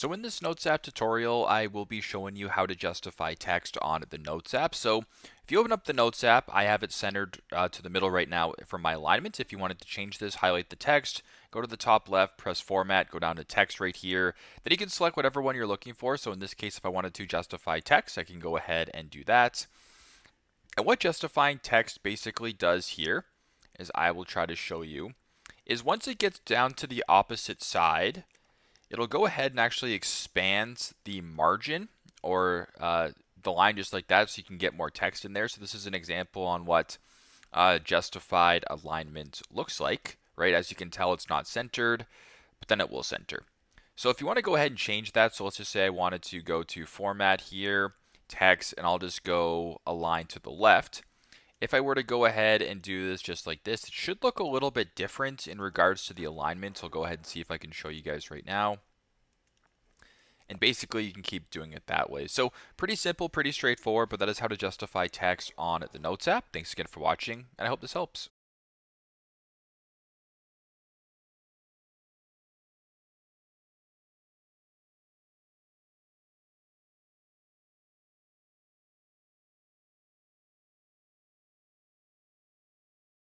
So in this Notes app tutorial, I will be showing you how to justify text on the Notes app. So if you open up the Notes app, I have it centered to the middle right now for my alignment. If you wanted to change this, highlight the text, go to the top left, press Format, go down to Text right here. Then you can select whatever one you're looking for. So in this case, if I wanted to justify text, I can go ahead and do that. And what justifying text basically does here, as I will try to show you, is once it gets down to the opposite side, it'll go ahead and actually expand the margin or the line just like that so you can get more text in there. So this is an example on what justified alignment looks like, right? As you can tell, it's not centered, but then it will center. So if you want to go ahead and change that, so let's just say I wanted to go to format here, text, and I'll just go align to the left. If I were to go ahead and do this just like this, it should look a little bit different in regards to the alignment. So I'll go ahead and see if I can show you guys right now. And basically, you can keep doing it that way. So pretty simple, pretty straightforward, but that is how to justify text on the Notes app. Thanks again for watching, and I hope this helps.